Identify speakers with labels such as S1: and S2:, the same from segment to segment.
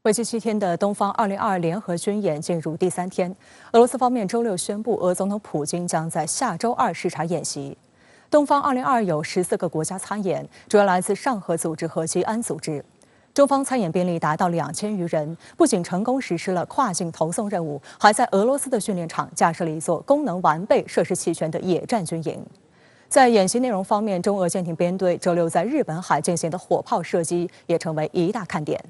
S1: 为期7天的东方2022联合军演进入第3天，俄罗斯方面周6宣布，俄总统普京将在下周2视察演习。东方2022有14个国家参演，主要来自上合组织和西安组织。中方参演兵力达到2000余人，不仅成功实施了跨境投送任务，还在俄罗斯的训练场架设了一座功能完备、设施齐全的野战军营。在演习内容方面，中俄舰艇编队周6在日本海进行的火炮射击也成为一大看点。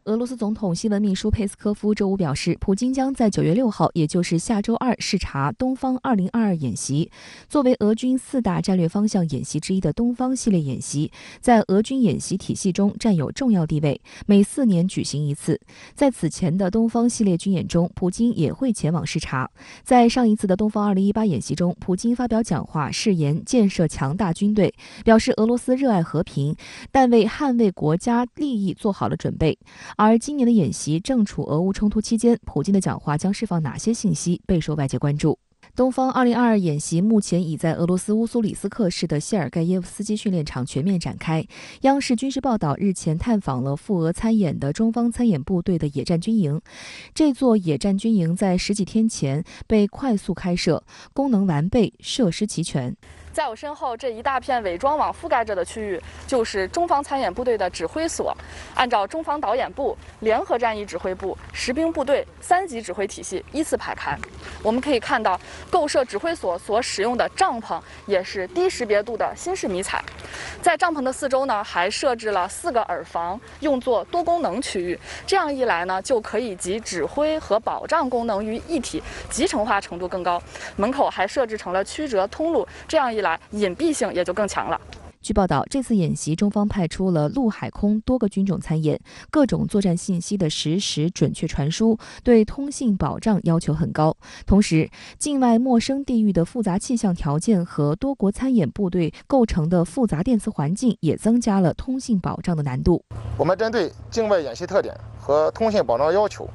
S2: 俄罗斯总统新闻秘书佩斯科夫周五表示，普京将在9月6号，也就是下周2视察东方2022演习。作为俄军4大战略方向演习之一的东方系列演习，在俄军演习体系中占有重要地位，每4年举行一次。在此前的东方系列军演中，普京也会前往视察。在上一次的东方2018演习中，普京发表讲话，誓言建设强大军队，表示俄罗斯热爱和平，但为捍卫国家利益做好了准备。而今年的演习正处俄乌冲突期间，普京的讲话将释放哪些信息，备受外界关注。东方2022演习目前已在俄罗斯乌苏里斯克市的谢尔盖耶夫斯基训练场全面展开。央视军事报道日前探访了赴俄参演的中方参演部队的野战军营。这座野战军营在10几天前被快速开设，功能完备，设施齐全。
S3: 在我身后这一大片伪装网覆盖着的区域，就是中方参演部队的指挥所。按照中方导演部、联合战役指挥部、实兵部队3级指挥体系依次排开。我们可以看到，构设指挥所所使用的帐篷也是低识别度的新式迷彩。在帐篷的四周呢，还设置了4个耳房，用作多功能区域。这样一来呢，就可以集指挥和保障功能于一体，集成化程度更高。门口还设置成了曲折通路，这样一来隐蔽性也就更强了。
S2: 据报道，这次演习中方派出了陆海空多个军种参演，各种作战信息的实时准确传输，对通信保障要求很高。同时，境外陌生地域的复杂气象条件和多国参演部队构成的复杂电磁环境，也增加了通信保障的难度。
S4: 我们针对境外演习特点和通信保障要求，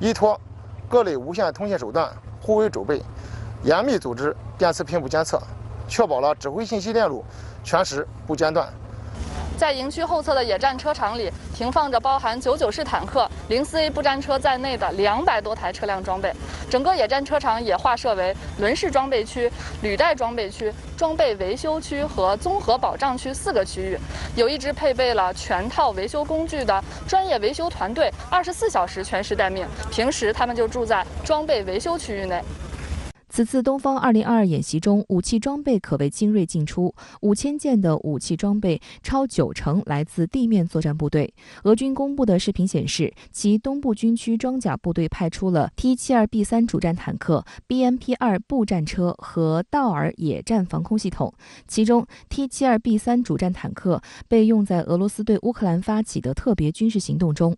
S4: 依托各类无线通信手段互为主备，严密组织电磁频谱监测，确保了指挥信息链路全时不间断。
S3: 在营区后侧的野战车场里，停放着包含99式坦克、04A 步战车在内的200多台车辆装备。整个野战车场也划设为轮式装备区、履带装备区、装备维修区和综合保障区4个区域。有一支配备了全套维修工具的专业维修团队，24小时全时待命。平时他们就住在装备维修区域内。
S2: 此次东方2022演习中，武器装备可谓精锐尽出，5000件的武器装备超90%来自地面作战部队。俄军公布的视频显示，其东部军区装甲部队派出了 T72B3 主战坦克、BMP2 步战车和道尔野战防空系统。其中 T72B3 主战坦克被用在俄罗斯对乌克兰发起的特别军事行动中。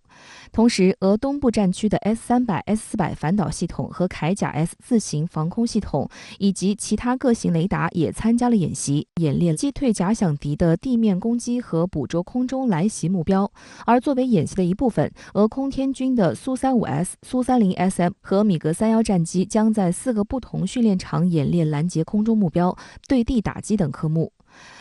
S2: 同时，俄东部战区的 S300、S400 反导系统和铠甲 S 自行防空系统以及其他各型雷达也参加了演习，演练击退假想敌的地面攻击和捕捉空中来袭目标。而作为演习的一部分，俄空天军的苏 35S、苏 30SM 和米格31战机将在4个不同训练场演练拦截空中目标、对地打击等科目。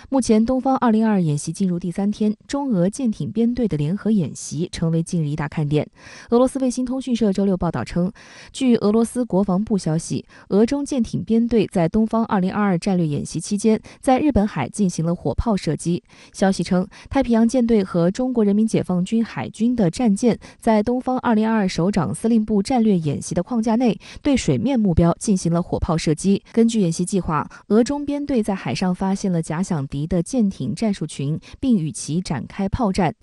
S2: 目前，东方2022演习进入第3天，中俄舰艇编队的联合演习成为近日一大看点。俄罗斯卫星通讯社周6报道称，据俄罗斯国防部消息，俄中舰艇编队在东方2022战略演习期间，在日本海进行了火炮射击。消息称，太平洋舰队和中国人民解放军海军的战舰在东方2022首长司令部战略演习的框架内，对水面目标进行了火炮射击。根据演习计划，俄中编队在海上发现了假想敌的舰艇战术群，并与其展开炮战。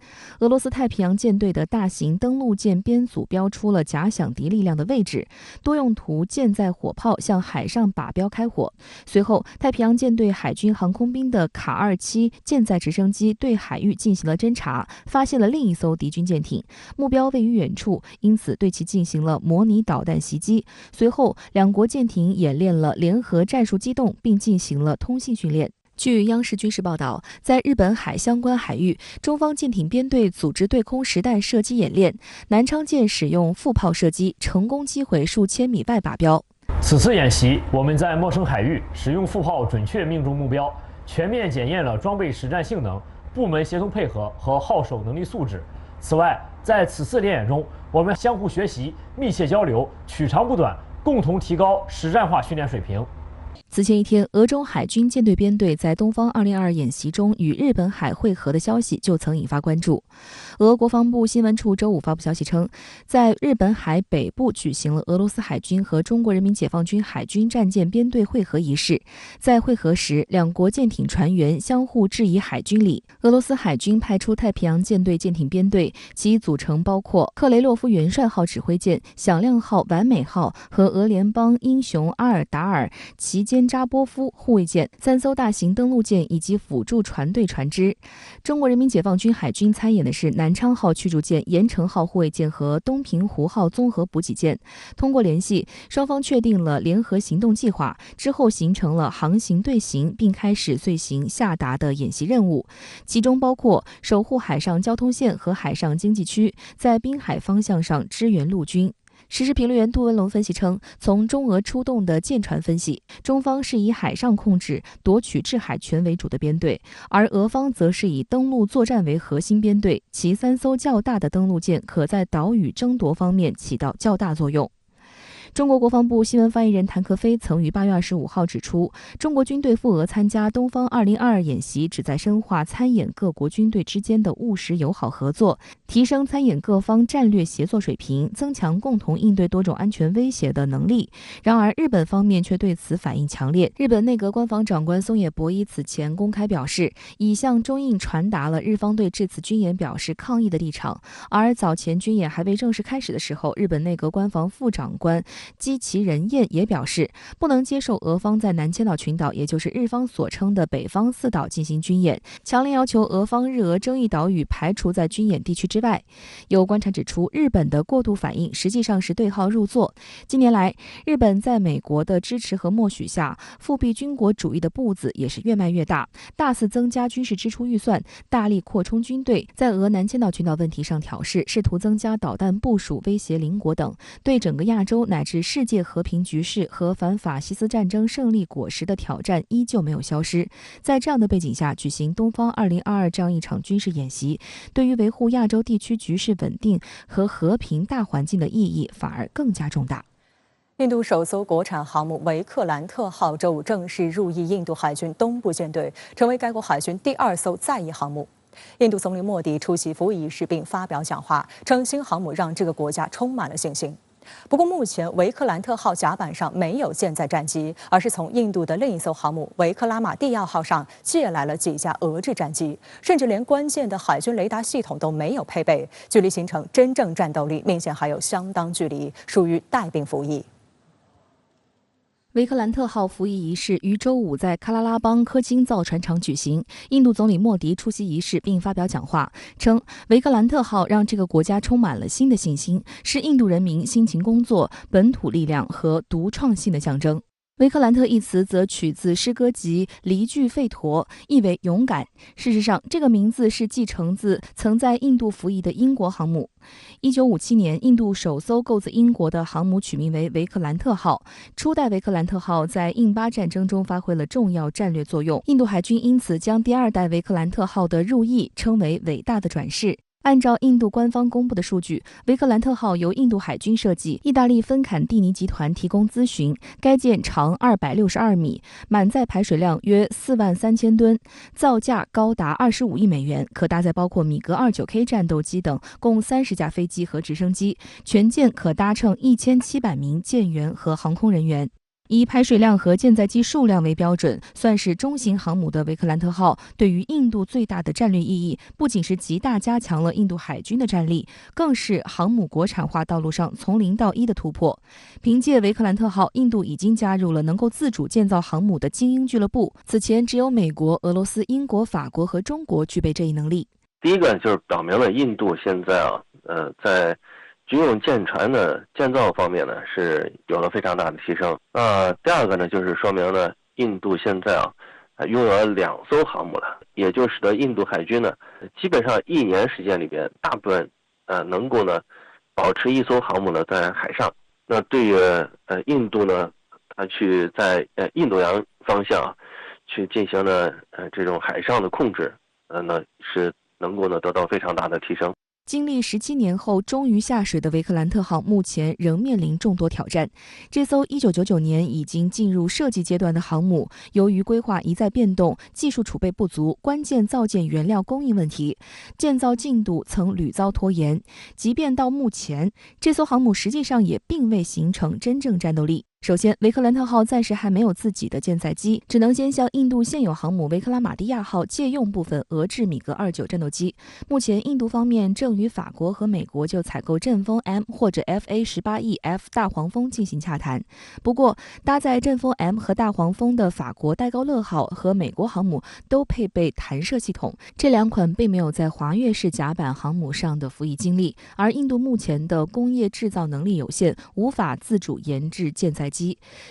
S2: 俄罗斯太平洋舰队的大型登陆舰编组标出了假想敌力量的位置，多用途舰载火炮向海上靶标开火。随后，太平洋舰队海军航空兵的卡27舰载直升机对海域进行了侦察，发现了另一艘敌军舰艇，目标位于远处，因此对其进行了模拟导弹袭击。随后，两国舰艇演练了联合战术机动，并进行了通信训练。据央视军事报道，在日本海相关海域，中方舰艇编队组织对空实弹射击演练，南昌舰使用副炮射击，成功击毁数千米外靶标。
S5: 此次演习，我们在陌生海域使用副炮准确命中目标，全面检验了装备实战性能、部门协同配合和号手能力素质，此外，在此次联演中，我们相互学习、密切交流，取长补短，共同提高实战化训练水平。
S2: 此前一天，俄中海军舰队编队在东方2022演习中与日本海会合的消息就曾引发关注。俄国防部新闻处周五发布消息称，在日本海北部举行了俄罗斯海军和中国人民解放军海军战舰编队会合仪式。在会合时，两国舰艇船员相互致以海军礼。俄罗斯海军派出太平洋舰队舰艇编队，其组成包括克雷洛夫元帅号指挥舰、响亮号、完美号和俄联邦英雄阿尔达尔旗舰扎波夫护卫舰、3艘大型登陆舰以及辅助船队船只。中国人民解放军海军参演的是南昌号驱逐舰、盐城号护卫舰和东平湖号综合补给舰。通过联系，双方确定了联合行动计划，之后形成了航行队形，并开始遂行下达的演习任务，其中包括守护海上交通线和海上经济区，在滨海方向上支援陆军。时事评论员杜文龙分析称，从中俄出动的舰船分析，中方是以海上控制、夺取制海权为主的编队，而俄方则是以登陆作战为核心编队，其3艘较大的登陆舰可在岛屿争夺方面起到较大作用。中国国防部新闻发言人谭克飞曾于8月25号指出，中国军队赴俄参加东方2022演习，旨在深化参演各国军队之间的务实友好合作，提升参演各方战略协作水平，增强共同应对多种安全威胁的能力。然而，日本方面却对此反应强烈。日本内阁官房长官松野博一此前公开表示，已向中印传达了日方对这次军演表示抗议的立场。而早前军演还未正式开始的时候，日本内阁官房副长官基崎仁彦也表示，不能接受俄方在南千岛群岛，也就是日方所称的北方4岛进行军演，强烈要求俄方日俄争议岛屿排除在军演地区之外。有观察指出，日本的过度反应实际上是对号入座。近年来，日本在美国的支持和默许下，复辟军国主义的步子也是越迈越大，大肆增加军事支出预算，大力扩充军队，在俄南千岛群岛问题上挑事，试图增加导弹部署，威胁邻国等，对整个亚洲乃至世界和平局势和反法西斯战争胜利果实的挑战依旧没有消失。在这样的背景下，举行东方2022这样一场军事演习，对于维护亚洲地区局势稳定和和平大环境的意义反而更加重大。
S1: 印度首艘国产航母维克兰特号周五正式入役印度海军东部舰队，成为该国海军第2艘在役航母。印度总理莫迪出席服务仪式并发表讲话，称新航母让这个国家充满了信心。不过，目前维克兰特号甲板上没有舰载战机，而是从印度的另一艘航母维克拉玛蒂亚号上借来了几架俄制战机，甚至连关键的海军雷达系统都没有配备，距离形成真正战斗力明显还有相当距离，属于带兵服役。
S2: 维克兰特号服役仪式于周五在喀拉拉邦科金造船厂举行。印度总理莫迪出席仪式并发表讲话，称维克兰特号让这个国家充满了新的信心，是印度人民辛勤工作、本土力量和独创性的象征。维克兰特一词则取自诗歌集《离句吠陀》，意为勇敢。事实上，这个名字是继承自曾在印度服役的英国航母。1957年，印度首艘购自英国的航母取名为维克兰特号。初代维克兰特号在印巴战争中发挥了重要战略作用，印度海军因此将第2代维克兰特号的入役称为伟大的转世。按照印度官方公布的数据，维克兰特号由印度海军设计，意大利芬坎蒂尼集团提供咨询。该舰长262米，满载排水量约43000吨，造价高达25亿美元，可搭载包括米格29K 战斗机等共30架飞机和直升机，全舰可搭乘1700名舰员和航空人员。以排水量和舰载机数量为标准，算是中型航母的维克兰特号对于印度最大的战略意义，不仅是极大加强了印度海军的战力，更是航母国产化道路上从0到1的突破。凭借维克兰特号，印度已经加入了能够自主建造航母的精英俱乐部。此前只有美国、俄罗斯、英国、法国和中国具备这一能力。
S6: 第一个就是表明了印度现在在军用舰船的建造方面呢是有了非常大的提升。第二个呢就是说明了印度现在拥有了2艘航母了，也就使得印度海军呢基本上1年时间里边大部分能够呢保持1艘航母呢在海上。那对于印度呢，它去在印度洋方向去进行了这种海上的控制，那是能够呢得到非常大的提升。
S2: 经历17年后终于下水的维克兰特号目前仍面临众多挑战。这艘1999年已经进入设计阶段的航母，由于规划一再变动、技术储备不足、关键造舰原料供应问题，建造进度曾屡遭拖延。即便到目前，这艘航母实际上也并未形成真正战斗力。首先，维克兰特号暂时还没有自己的舰载机，只能先向印度现有航母维克拉玛蒂亚号借用部分俄制米格29战斗机。目前，印度方面正与法国和美国就采购阵风 M 或者 FA-18E F 大黄蜂进行洽谈。不过，搭载阵风 M 和大黄蜂的法国戴高乐号和美国航母都配备弹射系统，这两款并没有在华跃式甲板航母上的服役经历，而印度目前的工业制造能力有限，无法自主研制舰载机。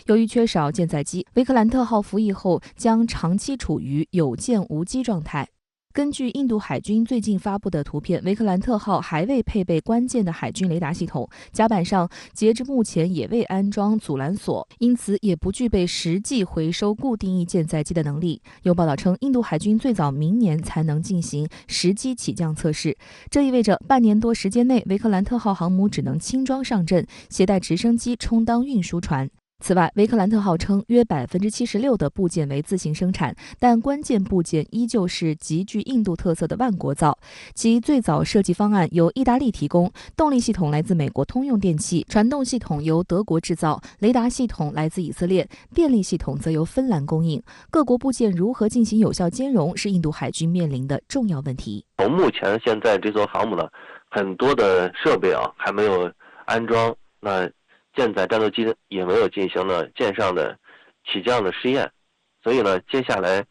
S2: 由于缺少舰载机，维克兰特号服役后将长期处于有舰无机状态。根据印度海军最近发布的图片，维克兰特号还未配备关键的海军雷达系统，甲板上截至目前也未安装阻拦索，因此也不具备实际回收固定翼舰载机的能力。有报道称，印度海军最早明年才能进行实机起降测试，这意味着半年多时间内，维克兰特号航母只能轻装上阵，携带直升机充当运输船。此外，维克兰特号称约76%的部件为自行生产，但关键部件依旧是极具印度特色的万国造。其最早设计方案由意大利提供，动力系统来自美国通用电气，传动系统由德国制造，雷达系统来自以色列，电力系统则由芬兰供应。各国部件如何进行有效兼容，是印度海军面临的重要问题。
S6: 从目前现在这艘航母呢，很多的设备还没有安装，那舰载战斗机也没有进行了舰上的起降的试验，所以呢，接下来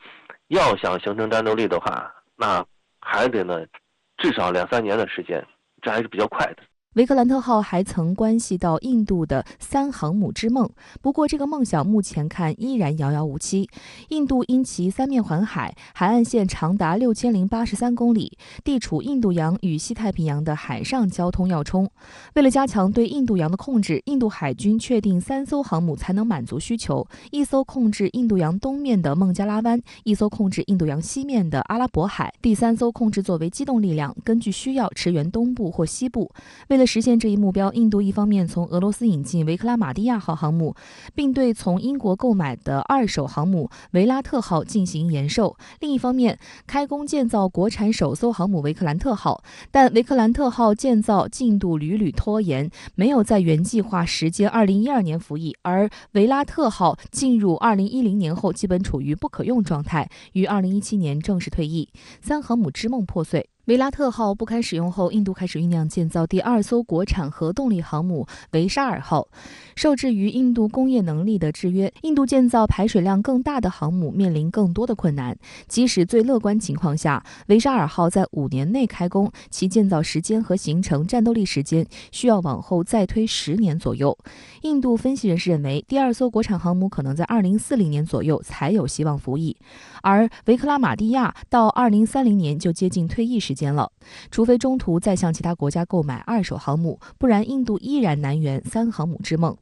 S6: 要想形成战斗力的话，那还得呢至少2-3年的时间，这还是比较快的。
S2: 维克兰特号还曾关系到印度的3航母之梦，不过这个梦想目前看依然遥遥无期。印度因其三面环海，海岸线长达6083公里，地处印度洋与西太平洋的海上交通要冲。为了加强对印度洋的控制，印度海军确定3艘航母才能满足需求：一艘控制印度洋东面的孟加拉湾，一艘控制印度洋西面的阿拉伯海，第3艘控制作为机动力量，根据需要驰援东部或西部。为了实现这一目标，印度一方面从俄罗斯引进维克拉玛蒂亚号航母，并对从英国购买的2手航母维拉特号进行延寿；另一方面，开工建造国产首艘航母维克兰特号，但维克兰特号建造进度屡屡拖延，没有在原计划时间2012年服役，而维拉特号进入2010年后基本处于不可用状态，于2017年正式退役，3航母之梦破碎。维拉特号不堪使用后，印度开始酝酿建造第2艘国产核动力航母维沙尔号。受制于印度工业能力的制约，印度建造排水量更大的航母面临更多的困难。即使最乐观情况下，维沙尔号在5年内开工，其建造时间和形成战斗力时间需要往后再推10年左右。印度分析人士认为，第2艘国产航母可能在2040年左右才有希望服役，而维克拉玛蒂亚到2030年就接近退役时间了，除非中途再向其他国家购买2手航母，不然印度依然难圆3航母之梦。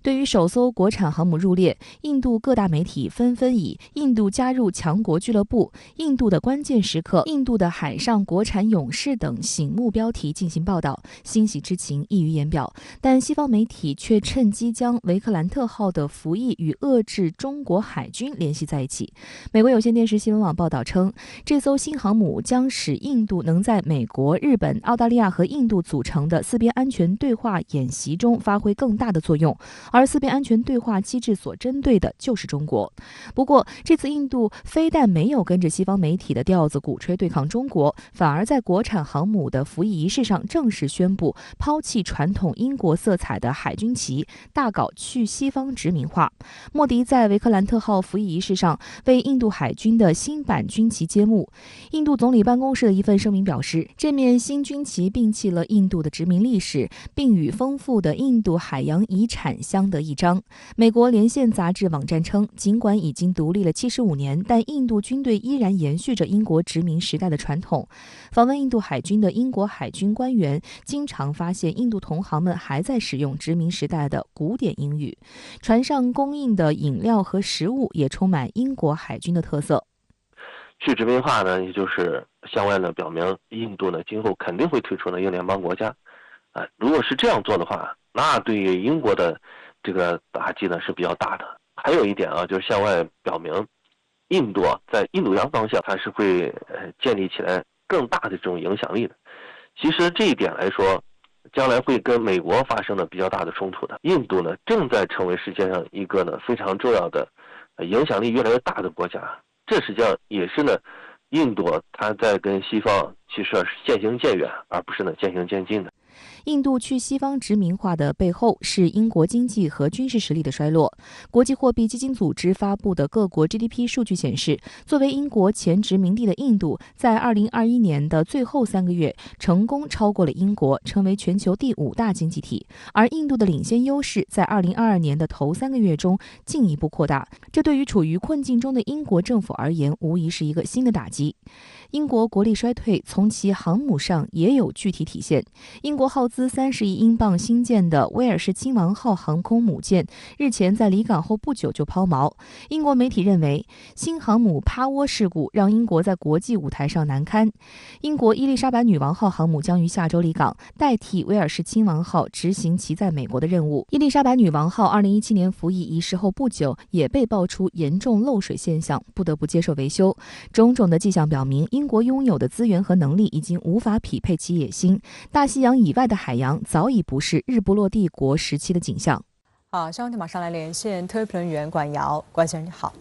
S2: 对于首艘国产航母入列，印度各大媒体纷纷以“印度加入强国俱乐部”、“印度的关键时刻”、“印度的海上国产勇士”等醒目标题进行报道，欣喜之情溢于言表。但西方媒体却趁机将维克兰特号的服役与遏制中国海军联系在一起。美国有线电视新闻网报道称，这艘新航母将使印度能在美国、日本、澳大利亚和印度组成的4边安全对话演习中发挥更大的作用。而4边安全对话机制所针对的就是中国。不过，这次印度非但没有跟着西方媒体的调子鼓吹对抗中国，反而在国产航母的服役仪式上正式宣布抛弃传统英国色彩的海军旗，大搞去西方殖民化。莫迪在维克兰特号服役仪式上为印度海军的新版军旗揭幕。印度总理办公室的一份声明表示，这面新军旗摒弃了印度的殖民历史，并与丰富的印度海洋遗产相得益彰。美国连线杂志网站称，尽管已经独立了75年，但印度军队依然延续着英国殖民时代的传统。访问印度海军的英国海军官员经常发现，印度同行们还在使用殖民时代的古典英语。船上供应的饮料和食物也充满英国海军的特色。
S6: 去殖民化呢，也就是向外呢表明印度呢今后肯定会退出呢英联邦国家。如果是这样做的话，那对于英国的这个打击呢是比较大的。还有一点啊，就是向外表明，印度在印度洋方向它是会建立起来更大的这种影响力的。其实这一点来说，将来会跟美国发生的比较大的冲突的。印度呢正在成为世界上一个呢非常重要的影响力越来越大的国家。这实际上也是呢印度它在跟西方其实是渐行渐远，而不是呢渐行渐近的。
S2: 印度去西方殖民化的背后是英国经济和军事实力的衰落。国际货币基金组织发布的各国 GDP 数据显示，作为英国前殖民地的印度，在2021年的最后3个月成功超过了英国，成为全球第5大经济体。而印度的领先优势在2022年的头3个月中进一步扩大，这对于处于困境中的英国政府而言，无疑是一个新的打击。英国国力衰退从其航母上也有具体体现。英国耗资30亿英镑新建的威尔士亲王号航空母舰日前在离港后不久就抛锚。英国媒体认为，新航母趴窝事故让英国在国际舞台上难堪。英国伊丽莎白女王号航母将于下周离港，代替威尔士亲王号执行其在美国的任务。伊丽莎白女王号2017年服役仪式后不久，也被爆出严重漏水现象，不得不接受维修。种种的迹象表明，英国拥有的资源和能力已经无法匹配其野心。大西洋以外的海洋早已不是日不落帝国时期的景象。
S1: 好，相关题马上来连线特约评论员管瑶。管先生你好。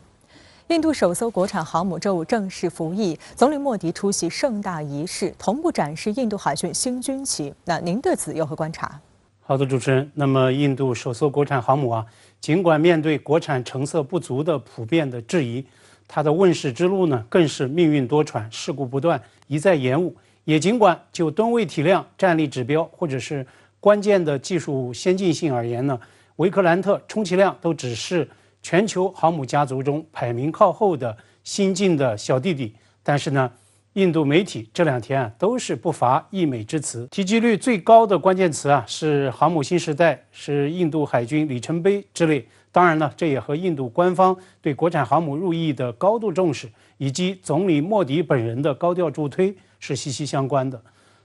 S1: 印度首艘国产航母周五正式服役，总理莫迪出席盛大仪式，同步展示印度海军新军旗。那您对此有何观察？
S7: 好的，主持人。那么，印度首艘国产航母尽管面对国产成色不足的普遍的质疑，它的问世之路呢，更是命运多舛，事故不断，一再延误。也尽管就吨位体量、战力指标或者是关键的技术先进性而言呢，维克兰特充其量都只是全球航母家族中排名靠后的新进的小弟弟。但是呢，印度媒体这2天都是不乏溢美之词，提及率最高的关键词是航母新时代，是印度海军里程碑之类。当然了，这也和印度官方对国产航母入役的高度重视，以及总理莫迪本人的高调助推是息息相关的。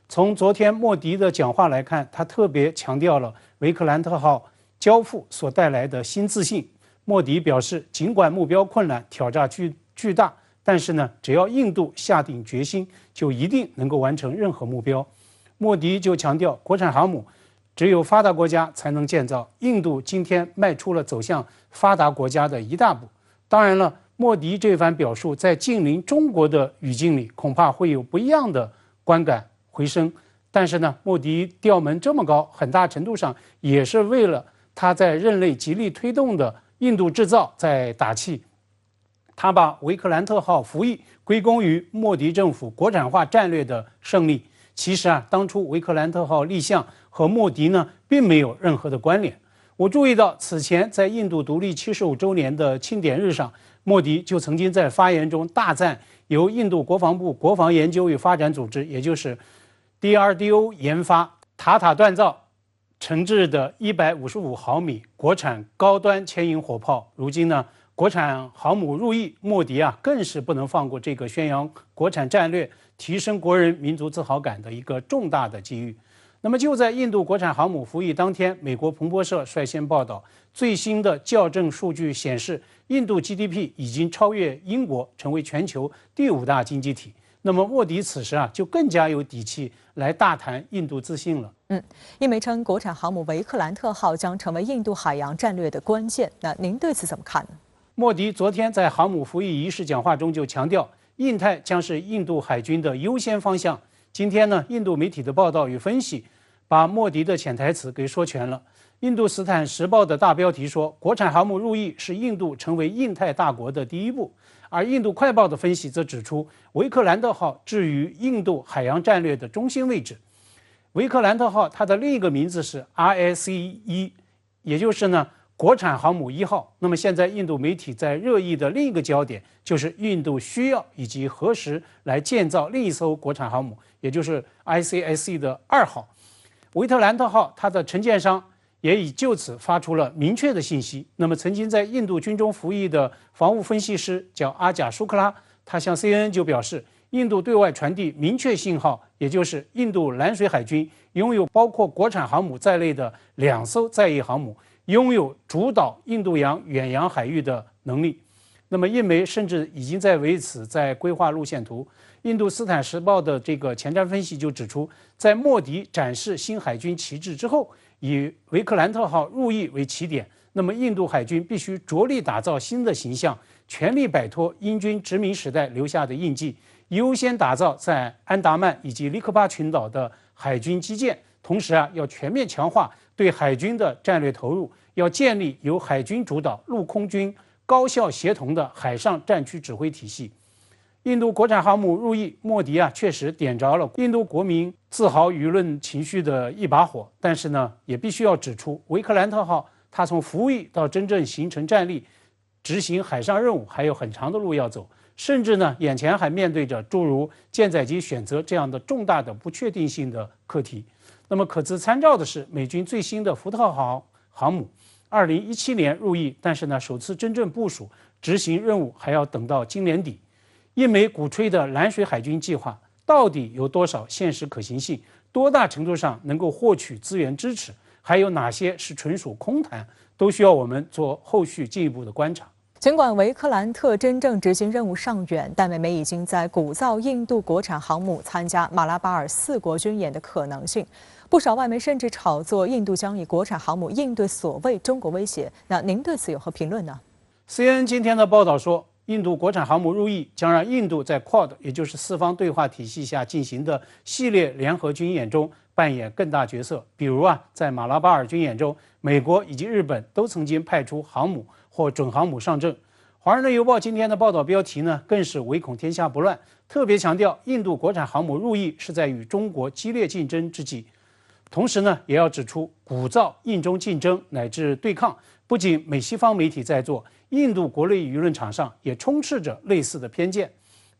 S7: 从昨天莫迪的讲话来看，他特别强调了维克兰特号交付所带来的新自信。莫迪表示，尽管目标困难、挑战巨大，但是呢，只要印度下定决心，就一定能够完成任何目标。莫迪就强调，国产航母只有发达国家才能建造，印度今天迈出了走向发达国家的一大步。当然了，莫迪这番表述在近邻中国的语境里，恐怕会有不一样的观感回声。但是呢，莫迪调门这么高，很大程度上也是为了他在任内极力推动的印度制造在打气。他把维克兰特号服役归功于莫迪政府国产化战略的胜利。其实当初维克兰特号立项和莫迪呢并没有任何的关联。我注意到此前在印度独立75周年的庆典日上，莫迪就曾经在发言中大赞由印度国防部国防研究与发展组织，也就是 DRDO 研发、塔塔锻造成制的155毫米国产高端牵引火炮。如今呢，国产航母入役，莫迪更是不能放过这个宣扬国产战略、提升国人民族自豪感的一个重大的机遇。那么就在印度国产航母服役当天，美国彭博社率先报道，最新的校正数据显示，印度 GDP 已经超越英国，成为全球第5大经济体。那么莫迪此时就更加有底气来大谈印度自信了。
S1: 印媒称，国产航母维克兰特号将成为印度海洋战略的关键。那您对此怎么看呢？
S7: 莫迪昨天在航母服役仪式讲话中就强调，印太将是印度海军的优先方向。今天呢，印度媒体的报道与分析把莫迪的潜台词给说全了。印度斯坦时报的大标题说，国产航母入役是印度成为印太大国的第一步。而印度快报的分析则指出，维克兰特号置于印度海洋战略的中心位置。维克兰特号它的另一个名字是 RSE， 也就是呢国产航母1号。那么现在印度媒体在热议的另一个焦点就是印度需要以及何时来建造另一艘国产航母，也就是 ICSE 的2号。维克兰特号它的承建商也已就此发出了明确的信息。那么曾经在印度军中服役的防务分析师叫阿贾舒克拉，他向 CNN 就表示，印度对外传递明确信号，也就是印度蓝水海军拥有包括国产航母在内的2艘在役航母，拥有主导印度洋远洋海域的能力。那么印媒甚至已经为此在规划路线图。印度斯坦时报的这个前瞻分析就指出，在莫迪展示新海军旗帜之后，以维克兰特号入役为起点，那么印度海军必须着力打造新的形象，全力摆脱英军殖民时代留下的印记，优先打造在安达曼以及尼科巴群岛的海军基建，同时要全面强化对海军的战略投入，要建立由海军主导、陆空军高效协同的海上战区指挥体系。印度国产航母入役，莫迪确实点着了印度国民自豪舆论情绪的一把火，但是呢，也必须要指出，维克兰特号它从服役到真正形成战力、执行海上任务还有很长的路要走，甚至呢，眼前还面对着诸如舰载机选择这样的重大的不确定性的课题。那么可资参照的是，美军最新的福特号航母，2017年入役，但是呢，首次真正部署执行任务还要等到今年底。印媒鼓吹的蓝水海军计划到底有多少现实可行性？多大程度上能够获取资源支持？还有哪些是纯属空谈？都需要我们做后续进一步的观察。
S1: 尽管维克兰特真正执行任务尚远，但美媒已经在鼓噪印度国产航母参加马拉巴尔4国军演的可能性。不少外媒甚至炒作印度将以国产航母应对所谓中国威胁。那您对此有何评论呢？
S7: CNN 今天的报道说，印度国产航母入役将让印度在 QUAD， 也就是4方对话体系下进行的系列联合军演中扮演更大角色。比如在马拉巴尔军演中，美国以及日本都曾经派出航母或准航母上阵。《华盛顿邮报》今天的报道标题呢，更是唯恐天下不乱，特别强调印度国产航母入役是在与中国激烈竞争之际。同时呢，也要指出，鼓噪印中竞争乃至对抗，不仅美西方媒体在做，印度国内舆论场上也充斥着类似的偏见。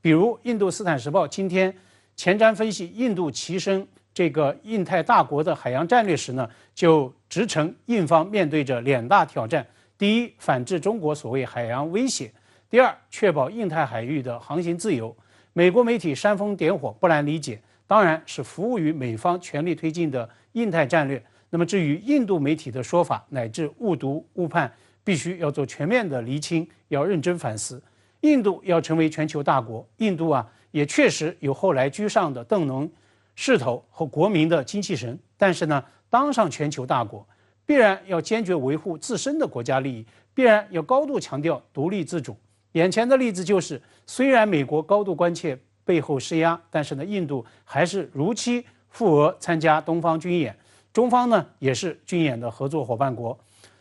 S7: 比如，印度斯坦时报今天前瞻分析印度跻身这个印太大国的海洋战略时呢，就直称印方面对着2大挑战：第一，反制中国所谓海洋威胁；第二，确保印太海域的航行自由。美国媒体煽风点火，不难理解，当然是服务于美方全力推进的印太战略。那么至于印度媒体的说法乃至误读误判，必须要做全面的厘清，要认真反思。印度要成为全球大国，印度也确实有后来居上的邓能势头和国民的精气神，但是呢，当上全球大国，必然要坚决维护自身的国家利益，必然要高度强调独立自主。眼前的例子就是，虽然美国高度关切背后施压，但是呢，印度还是如期赴俄参加东方军演，中方呢也是军演的合作伙伴国。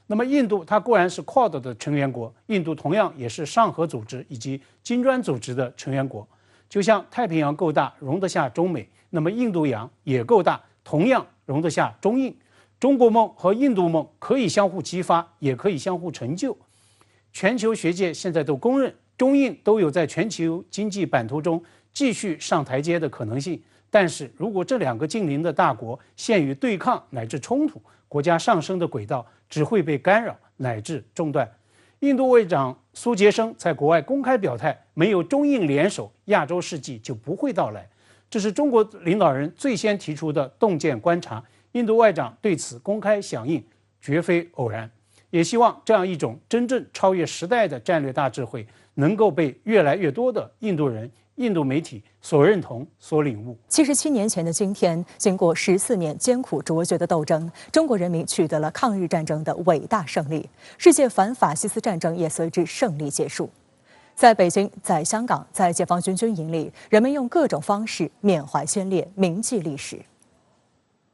S7: 那么印度它固然是 QUAD 的成员国，印度同样也是上合组织以及金砖组织的成员国。就像太平洋够大，容得下中美，那么印度洋也够大，同样容得下中印。中国梦和印度梦可以相互激发，也可以相互成就。全球学界现在都公认，中印都有在全球经济版图中继续上台阶的可能性。但是如果这2个近邻的大国陷于对抗乃至冲突，国家上升的轨道只会被干扰乃至中断。印度外长苏杰生在国外公开表态，没有中印联手，亚洲世纪就不会到来。这是中国领导人最先提出的洞见观察，印度外长对此公开响应，绝非偶然。也希望这样一种真正超越时代的战略大智慧，能够被越来越多的印度人、印度媒体所认同、所领悟。
S1: 77年前的今天，经过14年艰苦卓绝的斗争，中国人民取得了抗日战争的伟大胜利，世界反法西斯战争也随之胜利结束。在北京，在香港，在解放军军营里，人们用各种方式缅怀先烈，铭记历史。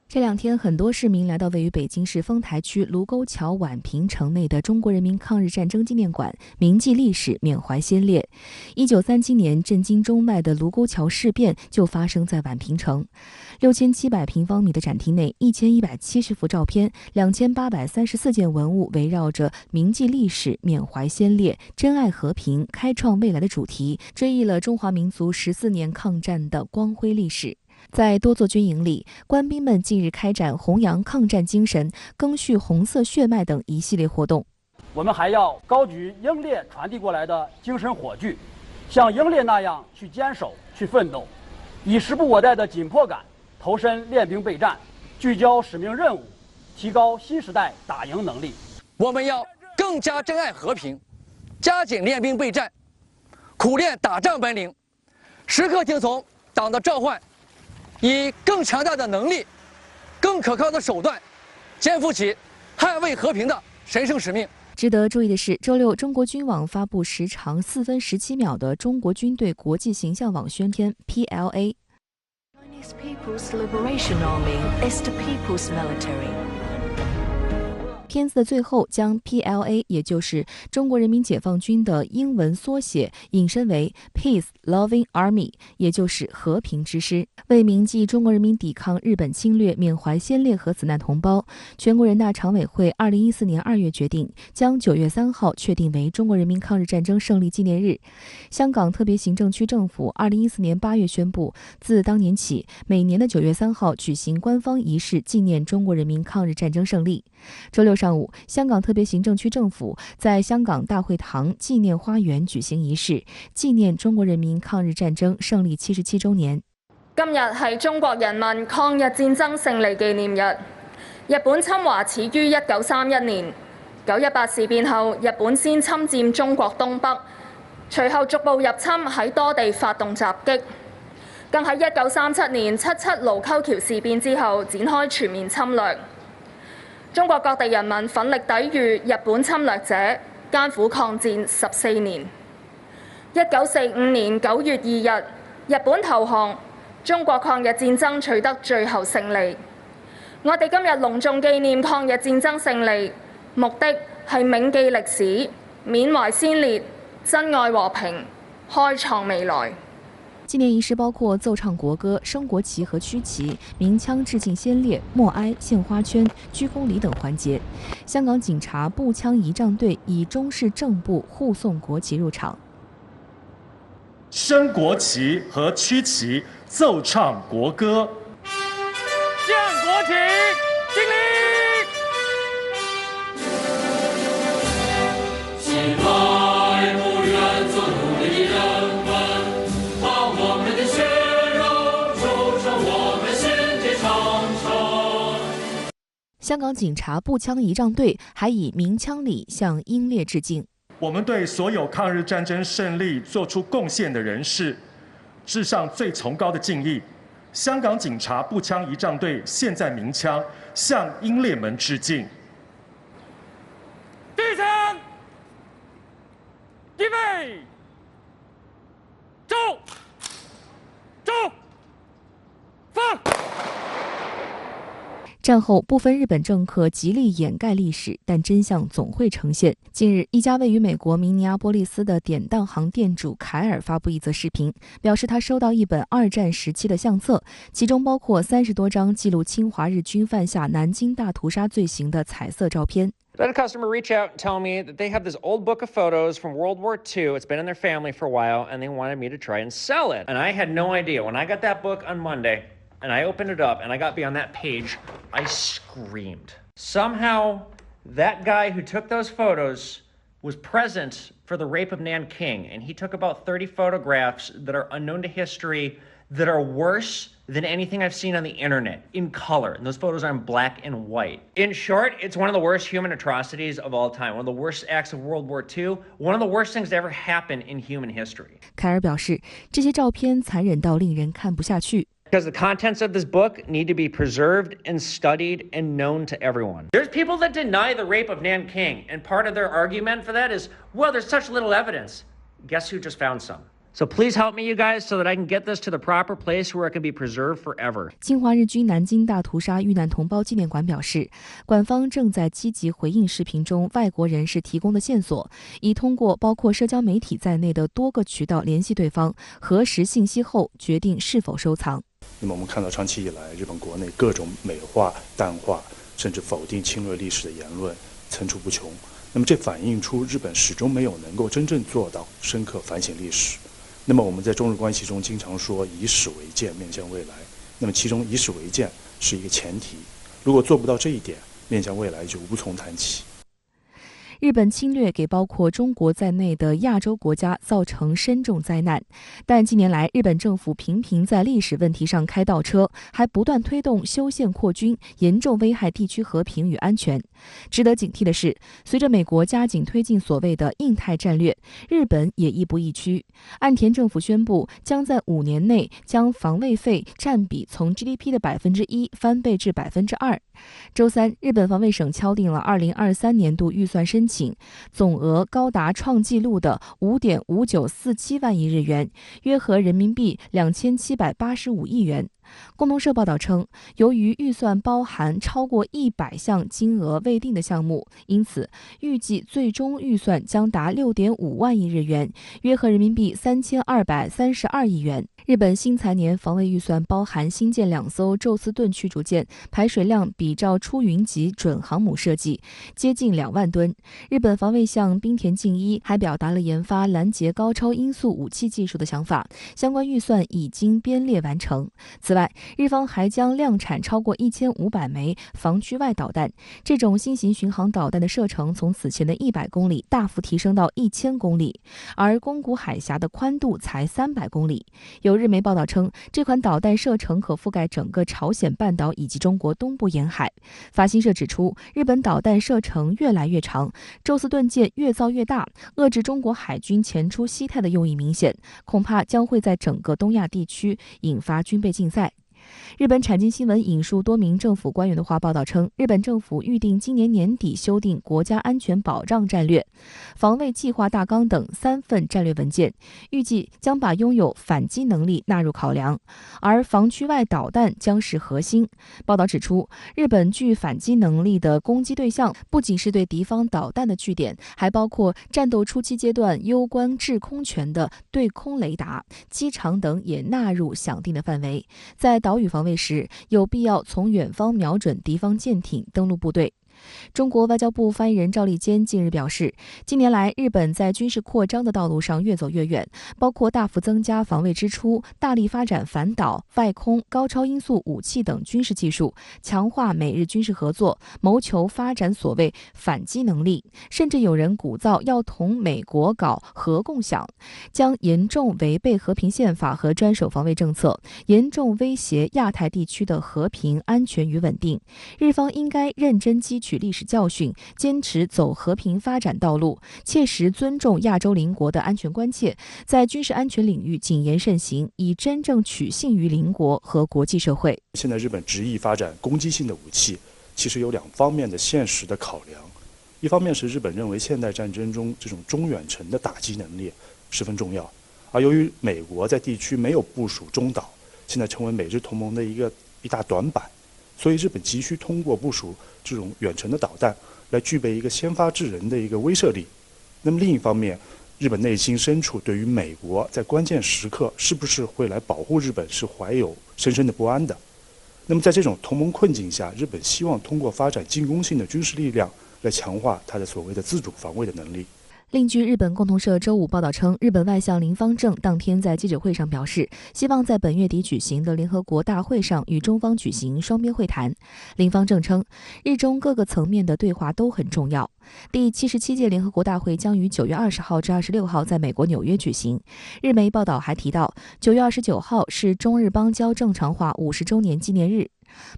S2: 这2天，很多市民来到位于北京市丰台区卢沟桥宛平城内的中国人民抗日战争纪念馆，铭记历史，缅怀先烈。1937年，震惊中外的卢沟桥事变就发生在宛平城。6700平方米的展厅内，1170幅照片，2834件文物围绕着铭记历史、缅怀先烈、珍爱和平、开创未来的主题，追忆了中华民族14年抗战的光辉历史。在多座军营里，官兵们近日开展弘扬抗战精神、赓续红色血脉等一系列活动。
S8: 我们还要高举英烈传递过来的精神火炬，像英烈那样去坚守、去奋斗，以时不我待的紧迫感投身练兵备战，聚焦使命任务，提高新时代打赢能力。
S9: 我们要更加珍爱和平，加紧练兵备战，苦练打仗本领，时刻听从党的召唤，以更强大的能力、更可靠的手段，肩负起捍卫和平的神圣使命。
S2: 值得注意的是，周六中国军网发布时长4分17秒的中国军队国际形象网宣片 PLA。
S10: Chinese People's Liberation Army is the people's military.
S2: 片子的最后将 PLA， 也就是中国人民解放军的英文缩写，引申为 Peace Loving Army， 也就是和平之师。为铭记中国人民抵抗日本侵略、缅怀先烈和死难同胞，全国人大常委会2014年2月决定，将9月3号确定为中国人民抗日战争胜利纪念日。香港特别行政区政府2014年8月宣布，自当年起，每年的9月3号举行官方仪式，纪念中国人民抗日战争胜利。周六上午，香港特别行政区政府在香港大会堂纪念花園舉行儀式，紀念中國人民抗日戰爭勝利77週年。
S11: 今日係中國人民抗日戰爭勝利紀念日。日本侵華始於1931年，918事變後，日本先侵佔中國東北，隨後逐步入侵，喺多地發動襲擊，更喺1937年77盧溝橋事變之後展開全面侵略。中國各地人民奮力抵禦日本侵略者，艱苦抗戰14年。1945年9月2日，日本投降，中國抗日戰爭取得最後勝利。我哋今日隆重紀念抗日戰爭勝利，目的係銘記歷史，緬懷先烈，珍愛和平，開創未來。
S2: 紀念儀式包括奏唱國歌、升國旗和區旗、鳴槍致敬先烈、默哀、獻花圈、鞠躬禮等環節。香港警察步槍儀仗隊以中式正步護送國旗入場，
S12: 升國旗和區旗，奏唱國歌，
S5: 獻國旗，敬禮。
S2: 香港警察步槍儀仗隊還以鳴槍禮向英烈致敬。
S12: 我們對所有抗日戰爭勝利做出貢獻的人士致上最崇高的敬意。香港警察步槍儀仗隊現在鳴槍向英烈們致敬。
S5: 第一槍，預備，走，放。
S2: 戰後，部分日本政客極力掩蓋歷史，但真相總會呈現。近日，一家位於美國明尼阿波利斯的典當行店主凱爾發布一則視頻，表示他收到一本二戰時期的相冊，其中包括30多張記錄侵華日軍犯下南京大屠殺罪行的彩色照片。
S13: I had a customer reach out and tell me that they have this old book of photos from World War II. It's been in their family for a while, and they wanted me to try and sell it. And I had no idea. When I got that book on Monday, and I opened it up and I got beyond that page, I screamed. Somehow, that guy who took those photos was present for the rape of Nanking, and he took about 30 photographs that are unknown to history that are worse than anything I've seen on the internet in color. And those photos are in black and white. In short, it's one of the worst human atrocities of all time. One of the worst acts of World War II. One of the worst things to ever happen in human history.
S2: 凯尔表示，这些照片残忍到令人看不下去。
S13: Because the contents of this book need to be preserved and studied and known to everyone. There's people that deny the rape of Nanking, and part of their argument for that is, well, there's such little evidence. Guess who just found some? So please help me, you guys, so that I can get this to the proper place where it can be preserved forever.
S2: 侵华日军南京大屠杀遇难同胞纪念馆表示，馆方正在积极回应视频中外国人士提供的线索，已通过包括社交媒体在内的多个渠道联系对方，核实信息后决定是否收藏。
S14: 那么我们看到长期以来日本国内各种美化、淡化甚至否定侵略历史的言论层出不穷，那么这反映出日本始终没有能够真正做到深刻反省历史。那么我们在中日关系中经常说以史为鉴，面向未来，那么其中以史为鉴是一个前提，如果做不到这一点，面向未来就无从谈起。
S2: 日本侵略给包括中国在内的亚洲国家造成深重灾难。但近年来，日本政府频频在历史问题上开倒车，还不断推动修宪扩军，严重危害地区和平与安全。值得警惕的是，随着美国加紧推进所谓的印太战略，日本也亦步亦趋。岸田政府宣布，将在5年内将防卫费占比从 GDP 的1%翻倍至2%。周三，日本防卫省敲定了2023年度预算申请，总额高达创纪录的5.5947万亿日元，约合人民币2785亿元。共同社报道称，由于预算包含超过100项金额未定的项目，因此预计最终预算将达6.5万亿日元，约合人民币3232亿元。日本新财年防卫预算包含新建2艘宙斯盾驱逐舰，排水量比照出云级准航母设计，接近2万吨。日本防卫相滨田敬一还表达了研发拦截高超音速武器技术的想法，相关预算已经编列完成。此外，日方还将量产超过1500枚防区外导弹，这种新型巡航导弹的射程从此前的100公里大幅提升到1000公里，而宫古海峡的宽度才300公里。有日媒报道称，这款导弹射程可覆盖整个朝鲜半岛以及中国东部沿海。法新社指出，日本导弹射程越来越长，宙斯盾舰越造越大，遏制中国海军前出西太的用意明显，恐怕将会在整个东亚地区引发军备竞赛。日本产经新闻引述多名政府官员的话报道称，日本政府预定今年年底修订国家安全保障战略、防卫计划大纲等3份战略文件，预计将把拥有反击能力纳入考量，而防区外导弹将是核心。报道指出，日本具反击能力的攻击对象不仅是对敌方导弹的据点，还包括战斗初期阶段攸关制空权的对空雷达、机场等也纳入想定的范围。在岛屿防卫时，有必要从远方瞄准敌方舰艇登陆部队。中国外交部发言人赵立坚近日表示，近年来日本在军事扩张的道路上越走越远，包括大幅增加防卫支出，大力发展反导、外空、高超音速武器等军事技术，强化美日军事合作，谋求发展所谓反击能力，甚至有人鼓噪要同美国搞核共享，将严重违背和平宪法和专守防卫政策，严重威胁亚太地区的和平、安全与稳定。日方应该认真汲取历史教训，坚持走和平发展道路，切实尊重亚洲邻国的安全关切，在军事安全领域谨言慎行，以真正取信于邻国和国际社会。
S14: 现在日本执意发展攻击性的武器，其实有2方面的现实的考量。一方面是日本认为现代战争中这种中远程的打击能力十分重要，而由于美国在地区没有部署中导，现在成为美日同盟的一大短板，所以日本急需通过部署这种远程的导弹来具备一个先发制人的一个威慑力。那么另一方面，日本内心深处对于美国在关键时刻是不是会来保护日本是怀有深深的不安的。那么在这种同盟困境下，日本希望通过发展进攻性的军事力量来强化它的所谓的自主防卫的能力。
S2: 另据日本共同社周五报道称，日本外相林芳正当天在记者会上表示，希望在本月底举行的联合国大会上与中方举行双边会谈。林芳正称，日中各个层面的对话都很重要。第77届联合国大会将于9月20号至26号在美国纽约举行。日媒报道还提到，9月29号是中日邦交正常化50周年纪念日。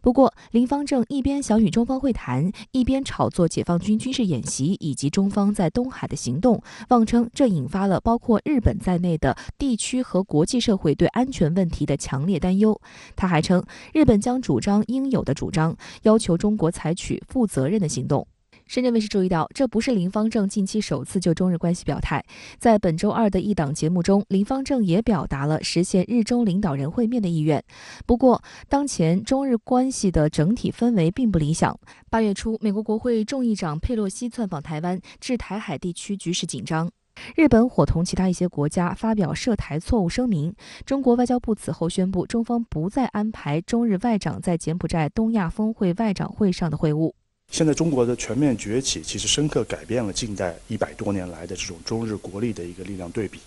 S2: 不过，林芳正一边想与中方会谈，一边炒作解放军军事演习以及中方在东海的行动，妄称这引发了包括日本在内的地区和国际社会对安全问题的强烈担忧。他还称，日本将主张应有的主张，要求中国采取负责任的行动。深圳卫视注意到，这不是林芳正近期首次就中日关系表态。在本周2的一档节目中，林芳正也表达了实现日中领导人会面的意愿。不过，当前中日关系的整体氛围并不理想。8月初，美国国会众议长佩洛西窜访台湾，致台海地区局势紧张。日本伙同其他一些国家发表涉台错误声明。中国外交部此后宣布，中方不再安排中日外长在柬埔寨东亚峰会外长会上的会晤。
S14: 现在中国的全面崛起，其实深刻改变了近代100多年来的这种中日国力的一个力量对比。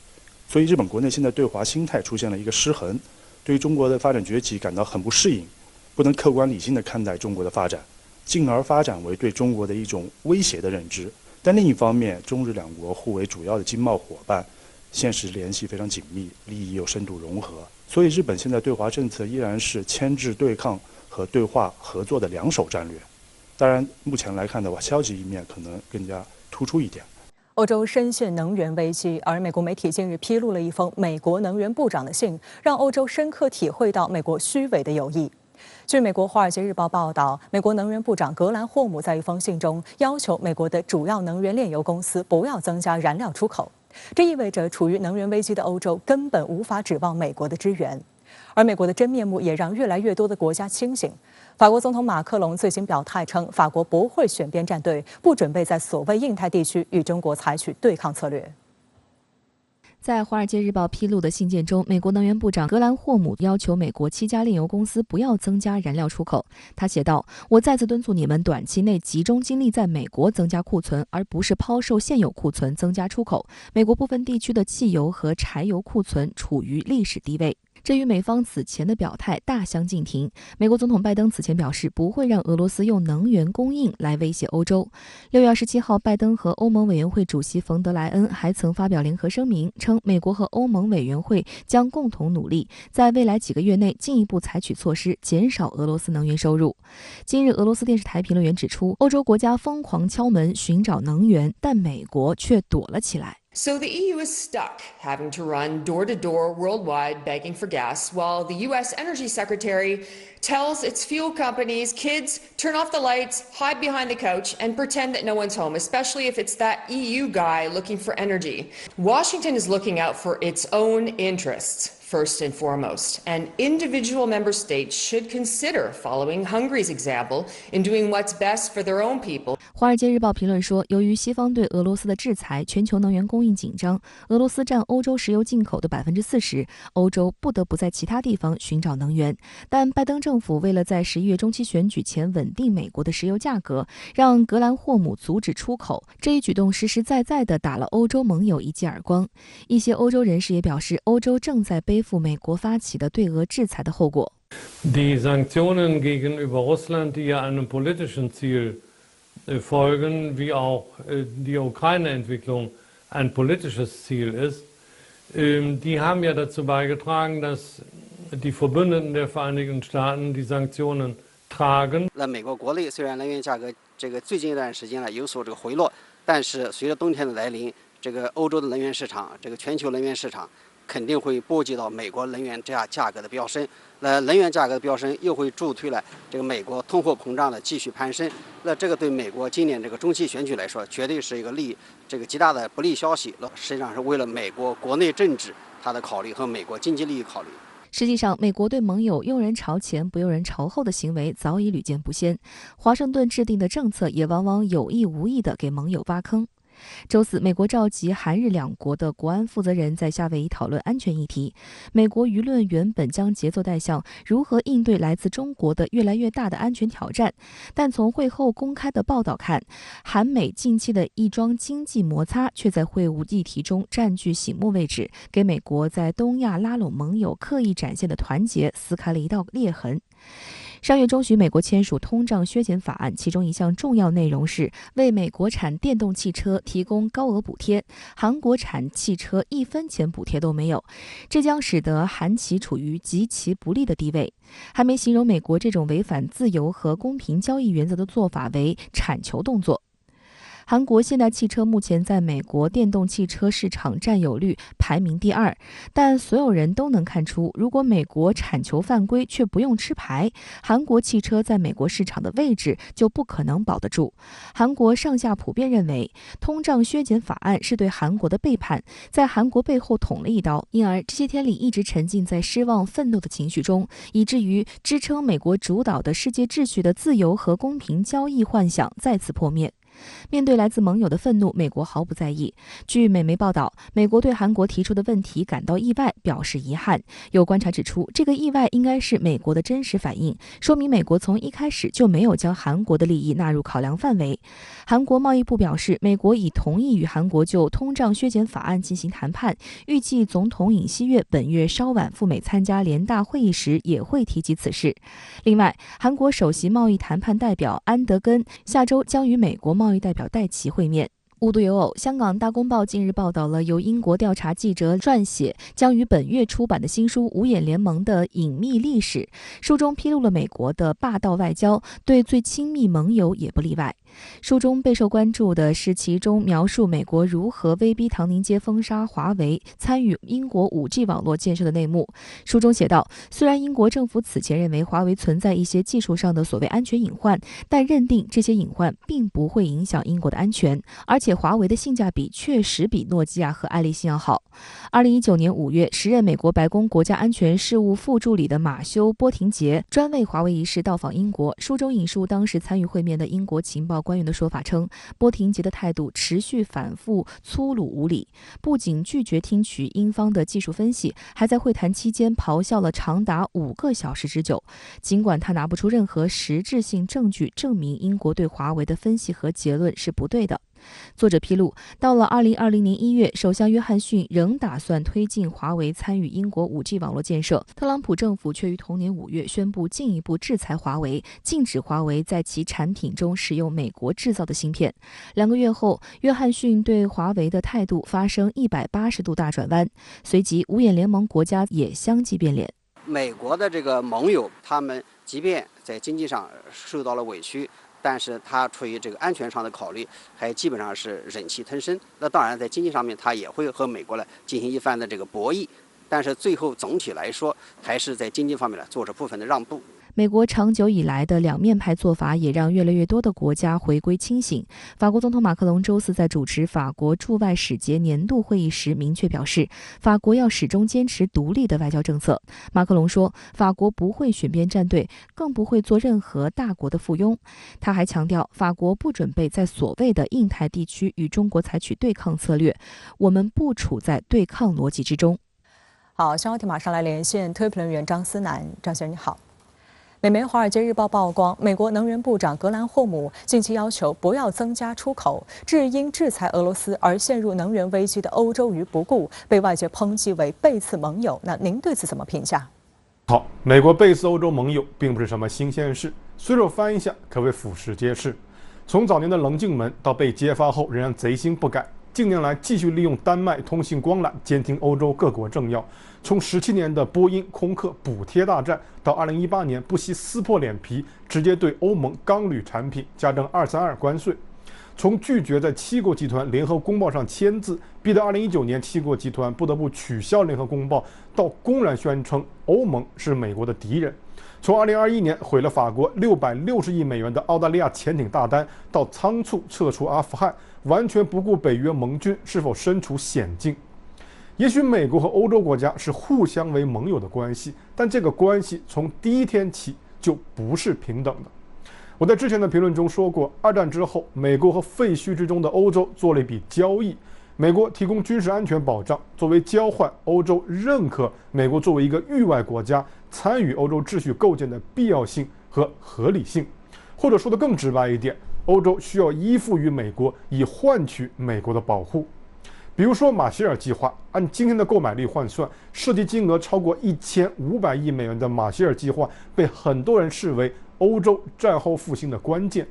S14: 所以日本国内现在对华心态出现了一个失衡，对于中国的发展崛起感到很不适应，不能客观理性地看待中国的发展，进而发展为对中国的一种威胁的认知。但另一方面，中日两国互为主要的经贸伙伴，现实联系非常紧密，利益又深度融合。所以，日本现在对华政策依然是牵制对抗和对话合作的两手战略。当然，目前来看的话，消极一面可能更加突出一点。
S1: 欧洲深陷能源危机，而美国媒体近日披露了一封美国能源部长的信，让欧洲深刻体会到美国虚伪的友谊。据美国《华尔街日报》报道，美国能源部长格兰霍姆在一封信中要求美国的主要能源炼油公司不要增加燃料出口，这意味着处于能源危机的欧洲根本无法指望美国的支援。而美国的真面目也让越来越多的国家清醒。法国总统马克龙最新表态称，法国不会选边站队，不准备在所谓印太地区与中国采取对抗策略。
S2: 在《华尔街日报》披露的信件中，美国能源部长格兰霍姆要求美国7家炼油公司不要增加燃料出口。他写道：“我再次敦促你们短期内集中精力在美国增加库存，而不是抛售现有库存增加出口。美国部分地区的汽油和柴油库存处于历史低位。”这与美方此前的表态大相径庭。美国总统拜登此前表示，不会让俄罗斯用能源供应来威胁欧洲。6月27号，拜登和欧盟委员会主席冯德莱恩还曾发表联合声明，称美国和欧盟委员会将共同努力，在未来几个月内进一步采取措施，减少俄罗斯能源收入。今日，俄罗斯电视台评论员指出，欧洲国家疯狂敲门寻找能源，但美国却躲了起来。
S15: So the EU is stuck, having to run door to door worldwide begging for gas, while the US Energy Secretary tells its fuel companies, kids, turn off the lights, hide behind the couch, and pretend that no one's home, especially if it's that EU guy looking for energy. Washington is looking out for its own interests. First and foremost, and individual member states should consider following Hungary's example in doing what's best for their own people.
S2: 华尔街日报评论说，由于西方对俄罗斯的制裁，全球能源供应紧张，俄罗斯占欧洲石油进口的40%，欧洲不得不在其他地方寻找能源。但拜登政府为了在11月中期选举前稳定美国的石油价格，让格兰霍姆阻止出口，这一举动实实在在地打了欧洲盟友一记耳光。一些欧洲人士也表示，欧洲正在背负美国发起的对俄制裁的后果。
S16: Die Sanktionen gegenüber Russland, die ja einem politischen Ziel folgen, wie auch die Ukraine-Entwicklung ein politisches Ziel ist, die haben ja dazu beigetragen, dass die Verbündeten der Vereinigten Staaten die Sanktionen tragen.
S17: 那美国国内虽然能源价格最近一段时间有所回落，但是随着冬天的来临，欧洲的能源市场，全球能源市场肯定会波及到美国能源价格的飙升。那能源价格的飙升又会助推了美国通货膨胀的继续攀升。那这个对美国今年中期选举来说，绝对是一个极大的不利消息。实际上是为了美国国内政治它的考虑和美国经济利益考虑。
S2: 实际上，美国对盟友用人朝前不用人朝后的行为早已屡见不鲜，华盛顿制定的政策也往往有意无意地给盟友挖坑。周四，美国召集韩日两国的国安负责人在夏威夷讨论安全议题。美国舆论原本将节奏带向如何应对来自中国的越来越大的安全挑战，但从会后公开的报道看，韩美近期的一桩经济摩擦却在会晤议题中占据醒目位置，给美国在东亚拉拢盟友刻意展现的团结撕开了一道裂痕。上月中旬，美国签署通胀削减法案，其中一项重要内容是为美国产电动汽车提供高额补贴，韩国产汽车1分钱补贴都没有，这将使得韩企处于极其不利的地位。还没形容美国这种违反自由和公平交易原则的做法为铲球动作。韩国现代汽车目前在美国电动汽车市场占有率排名第2，但所有人都能看出，如果美国铲球犯规却不用吃牌，韩国汽车在美国市场的位置就不可能保得住。韩国上下普遍认为，通胀削减法案是对韩国的背叛，在韩国背后捅了一刀，因而这些天里一直沉浸在失望、愤怒的情绪中，以至于支撑美国主导的世界秩序的自由和公平交易幻想再次破灭。面对来自盟友的愤怒，美国毫不在意。据美媒报道，美国对韩国提出的问题感到意外，表示遗憾。有观察指出，这个意外应该是美国的真实反应，说明美国从一开始就没有将韩国的利益纳入考量范围。韩国贸易部表示，美国已同意与韩国就通胀削减法案进行谈判，预计总统尹锡悦本月稍晚赴美参加联大会议时也会提及此事。另外，韩国首席贸易谈判代表安德根下周将与美国贸易代表戴琪会面。无独有偶，香港大公报近日报道了由英国调查记者撰写、将于本月出版的新书《五眼联盟的隐秘历史》。书中披露了美国的霸道外交，对最亲密盟友也不例外。书中备受关注的是其中描述美国如何威逼唐宁街封杀华为参与英国 5G 网络建设的内幕。书中写道，虽然英国政府此前认为华为存在一些技术上的所谓安全隐患，但认定这些隐患并不会影响英国的安全，而且华为的性价比确实比诺基亚和爱立信要好。2019年5月，时任美国白宫国家安全事务副助理的马修·波廷杰专为华为一事到访英国。书中引述当时参与会面的英国情报官员的说法称，波廷杰的态度持续反复粗鲁无礼，不仅拒绝听取英方的技术分析，还在会谈期间咆哮了长达5个小时之久。尽管他拿不出任何实质性证据证明英国对华为的分析和结论是不对的。作者披露，到了2020年1月，首相约翰逊仍打算推进华为参与英国 5G 网络建设，特朗普政府却于同年5月宣布进一步制裁华为，禁止华为在其产品中使用美国制造的芯片。2个月后，约翰逊对华为的态度发生180度大转弯，随即五眼联盟国家也相继变脸。
S17: 美国的这个盟友，他们即便在经济上受到了委屈，但是他出于这个安全上的考虑，还基本上是忍气吞声。那当然，在经济上面，他也会和美国来进行一番的这个博弈，但是最后总体来说，还是在经济方面呢做着部分的让步。
S2: 美国长久以来的两面派做法也让越来越多的国家回归清醒。法国总统马克龙周四在主持法国驻外使节年度会议时明确表示，法国要始终坚持独立的外交政策。马克龙说，法国不会选边站队，更不会做任何大国的附庸。他还强调，法国不准备在所谓的印太地区与中国采取对抗策略，我们不处在对抗逻辑之中。
S1: 好，消息马上来连线特约评论员张思南。张先生你好。美媒《华尔街日报》曝光，美国能源部长格兰霍姆近期要求不要增加出口，置因制裁俄罗斯而陷入能源危机的欧洲于不顾，被外界抨击为背刺盟友。那您对此怎么评价？
S18: 好，美国背刺欧洲盟友并不是什么新鲜事，随手翻一下，可谓俯拾皆是。从早年的棱镜门到被揭发后仍然贼心不改，近年来继续利用丹麦通信光缆监听欧洲各国政要。从17年的波音空客补贴大战，到2018年不惜撕破脸皮，直接对欧盟钢铝产品加征232关税。从拒绝在七国集团联合公报上签字，逼得2019年七国集团不得不取消联合公报，到公然宣称欧盟是美国的敌人。从2021年毁了法国660亿美元的澳大利亚潜艇大单，到仓促撤出阿富汗，完全不顾北约盟军是否身处险境。也许美国和欧洲国家是互相为盟友的关系，但这个关系从第一天起就不是平等的。我在之前的评论中说过，二战之后，美国和废墟之中的欧洲做了一笔交易，美国提供军事安全保障，作为交换，欧洲认可美国作为一个域外国家参与欧洲秩序构建的必要性和合理性。或者说得更直白一点，欧洲需要依附于美国，以换取美国的保护。比如说马歇尔计划，按今天的购买力换算，涉及金额超过1500亿美元的马歇尔计划被很多人视为欧洲战后复兴的关键。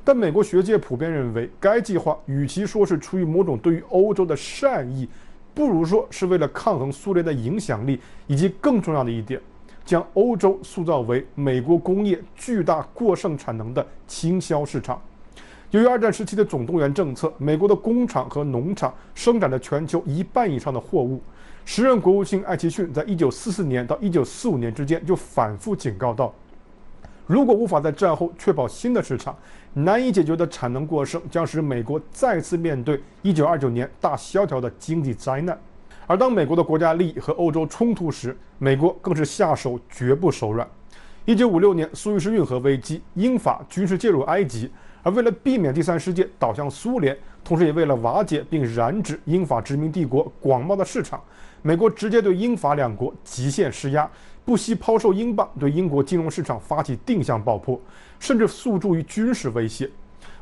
S18: 但美国学界普遍认为，该计划与其说是出于某种对于欧洲的善意，不如说是为了抗衡苏联的影响力，以及更重要的一点，将欧洲塑造为美国工业巨大过剩产能的倾销市场。由于二战时期的总动员政策，美国的工厂和农场生产了全球1半以上的货物。时任国务卿艾奇逊在1944年到1945年之间就反复警告道，如果无法在战后确保新的市场，难以解决的产能过剩将使美国再次面对1929年大萧条的经济灾难。而当美国的国家利益和欧洲冲突时，美国更是下手绝不手软。1956年苏伊士运河危机，英法军事介入埃及，而为了避免第三世界倒向苏联，同时也为了瓦解并染指英法殖民帝国广袤的市场，美国直接对英法两国极限施压，不惜抛售英镑，对英国金融市场发起定向爆破，甚至诉诸于军事威胁。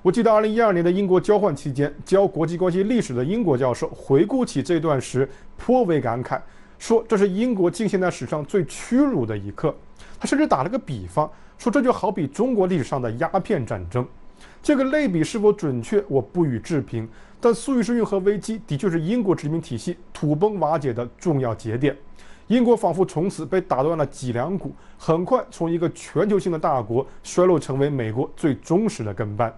S18: 我记得2012年的英国交换期间，教国际关系历史的英国教授回顾起这段时颇为感慨，说这是英国近现代史上最屈辱的一刻。他甚至打了个比方，说这就好比中国历史上的鸦片战争。这个类比是否准确，我不予置评。但苏伊士运河危机的确是英国殖民体系土崩瓦解的重要节点。英国仿佛从此被打断了脊梁骨，很快从一个全球性的大国衰落成为美国最忠实的跟班。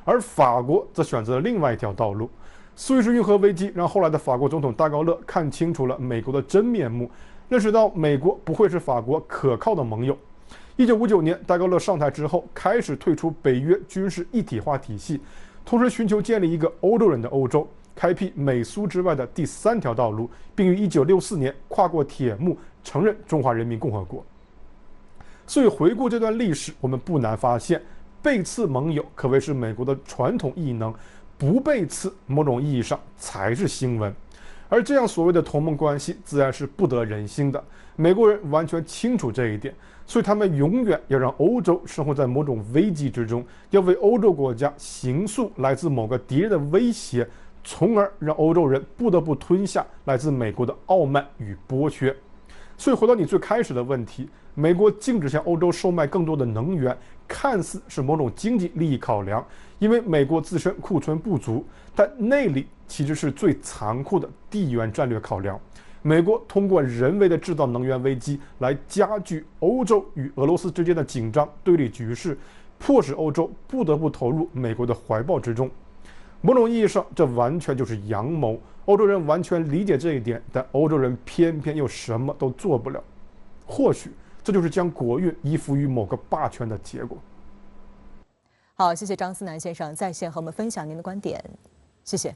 S18: 而法国则选择了另外一条道路。苏伊士运河危机让后来的法国总统戴高乐看清楚了美国的真面目，认识到美国不会是法国可靠的盟友。1959年，戴高乐上台之后，开始退出北约军事一体化体系，同时寻求建立一个欧洲人的欧洲，开辟美苏之外的第三条道路，并于1964年跨过铁幕承认中华人民共和国。所以回顾这段历史，我们不难发现，背刺盟友可谓是美国的传统异能，不背刺某种意义上才是新闻。而这样所谓的同盟关系自然是不得人心的，美国人完全清楚这一点，所以他们永远要让欧洲生活在某种危机之中，要为欧洲国家形塑来自某个敌人的威胁，从而让欧洲人不得不吞下来自美国的傲慢与剥削。所以回到你最开始的问题，美国禁止向欧洲售卖更多的能源，看似是某种经济利益考量，因为美国自身库存不足，但内里其实是最残酷的地缘战略考量。美国通过人为的制造能源危机来加剧欧洲与俄罗斯之间的紧张对立局势，迫使欧洲不得不投入美国的怀抱之中。某种意义上，这完全就是阳谋。欧洲人完全理解这一点，但欧洲人偏偏又什么都做不了。或许这就是将国运依附于某个霸权的结果。
S1: 好，谢谢张思南先生在线和我们分享您的观点，谢谢。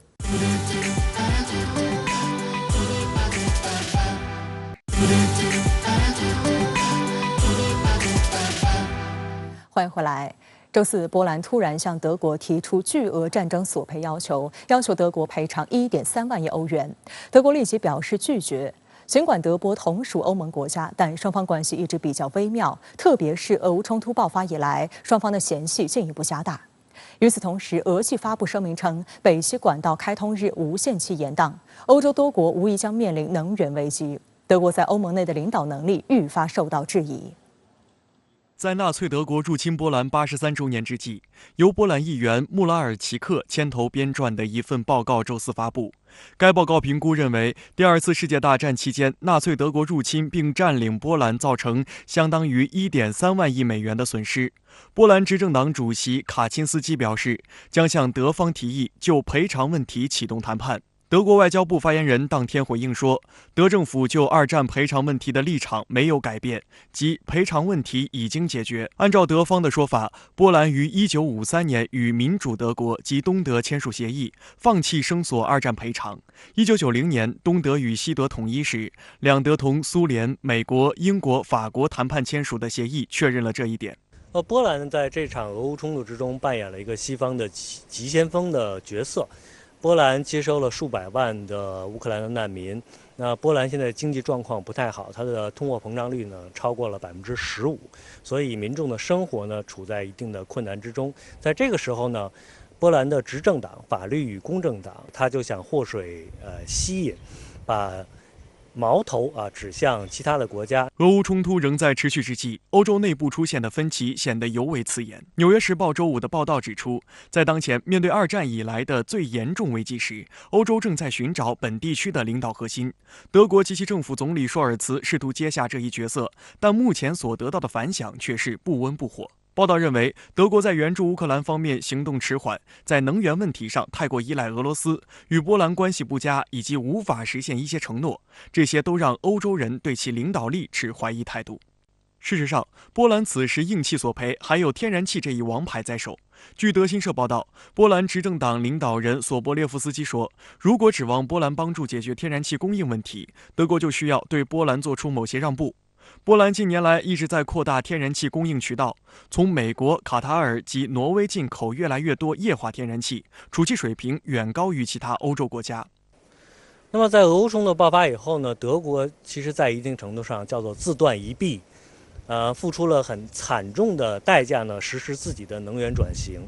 S1: 欢迎回来。周四，波兰突然向德国提出巨额战争索赔要求，要求德国赔偿1.3万亿欧元。德国立即表示拒绝。尽管德国同属欧盟国家，但双方关系一直比较微妙，特别是俄乌冲突爆发以来，双方的嫌隙进一步加大。与此同时，俄系发布声明称，北溪管道开通日无限期延宕，欧洲多国无疑将面临能源危机。德国在欧盟内的领导能力愈发受到质疑。
S19: 在纳粹德国入侵波兰83周年之际，由波兰议员穆拉尔奇克牵头编撰的一份报告周四发布。该报告评估认为，第二次世界大战期间，纳粹德国入侵并占领波兰，造成相当于1.3万亿美元的损失。波兰执政党主席卡钦斯基表示，将向德方提议就赔偿问题启动谈判。德国外交部发言人当天回应说，德政府就二战赔偿问题的立场没有改变，即赔偿问题已经解决。按照德方的说法，波兰于1953年与民主德国及东德签署协议，放弃声索二战赔偿。1990年，东德与西德统一时，两德同苏联、美国、英国、法国谈判签署的协议确认了这一点。
S20: 波兰在这场俄乌冲突之中扮演了一个西方的急先锋的角色。波兰接收了数百万的乌克兰的难民。那波兰现在经济状况不太好，它的通货膨胀率呢超过了15%，所以民众的生活呢处在一定的困难之中。在这个时候呢，波兰的执政党法律与公正党，他就想祸水吸引，把矛头指向其他的国家。
S19: 俄乌冲突仍在持续之际，欧洲内部出现的分歧显得尤为刺眼。《纽约时报》周五的报道指出，在当前面对二战以来的最严重危机时，欧洲正在寻找本地区的领导核心。德国及其政府总理舒尔茨试图接下这一角色，但目前所得到的反响却是不温不火。报道认为，德国在援助乌克兰方面行动迟缓，在能源问题上太过依赖俄罗斯，与波兰关系不佳，以及无法实现一些承诺，这些都让欧洲人对其领导力持怀疑态度。事实上，波兰此时硬气索赔，还有天然气这一王牌在手。据德新社报道，波兰执政党领导人索波列夫斯基说，如果指望波兰帮助解决天然气供应问题，德国就需要对波兰做出某些让步。波兰近年来一直在扩大天然气供应渠道，从美国、卡塔尔及挪威进口越来越多液化天然气，储气水平远高于其他欧洲国家。
S20: 那么在俄乌冲突爆发以后呢，德国其实在一定程度上叫做自断一臂，付出了很惨重的代价呢，实施自己的能源转型。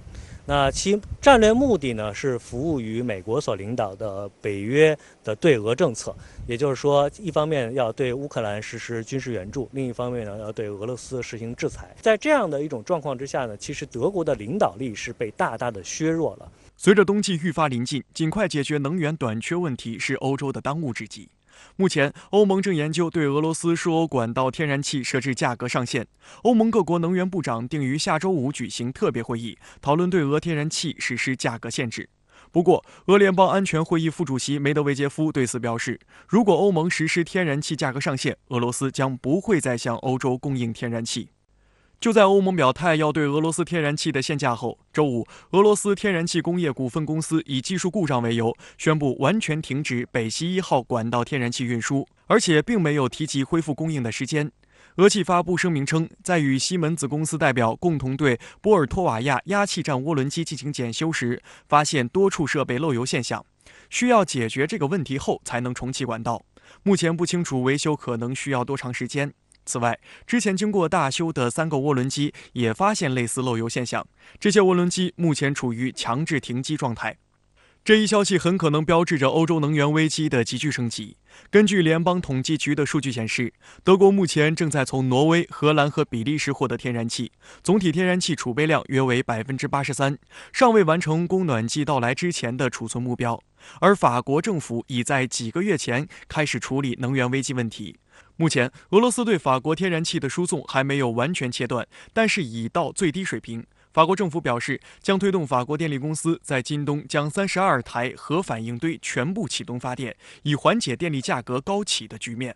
S20: 那其战略目的呢，是服务于美国所领导的北约的对俄政策，也就是说，一方面要对乌克兰实施军事援助，另一方面呢，要对俄罗斯实行制裁。在这样的一种状况之下呢，其实德国的领导力是被大大的削弱了。
S19: 随着冬季愈发临近，尽快解决能源短缺问题是欧洲的当务之急。目前，欧盟正研究对俄罗斯输欧管道天然气设置价格上限。欧盟各国能源部长定于下周5举行特别会议，讨论对俄天然气实施价格限制。不过，俄联邦安全会议副主席梅德韦杰夫对此表示，如果欧盟实施天然气价格上限，俄罗斯将不会再向欧洲供应天然气。就在欧盟表态要对俄罗斯天然气的限价后，周五，俄罗斯天然气工业股份公司以技术故障为由，宣布完全停止北溪1号管道天然气运输，而且并没有提及恢复供应的时间。俄气发布声明称，在与西门子公司代表共同对波尔托瓦亚压气站涡轮机进行检修时，发现多处设备漏油现象，需要解决这个问题后才能重启管道。目前不清楚维修可能需要多长时间。此外，之前经过大修的3个涡轮机也发现类似漏油现象，这些涡轮机目前处于强制停机状态。这一消息很可能标志着欧洲能源危机的急剧升级。根据联邦统计局的数据显示，德国目前正在从挪威、荷兰和比利时获得天然气，总体天然气储备量约为83%，尚未完成供暖季到来之前的储存目标。而法国政府已在几个月前开始处理能源危机问题。目前，俄罗斯对法国天然气的输送还没有完全切断，但是已到最低水平。法国政府表示，将推动法国电力公司在今冬将32台核反应堆全部启动发电，以缓解电力价格高企的局面。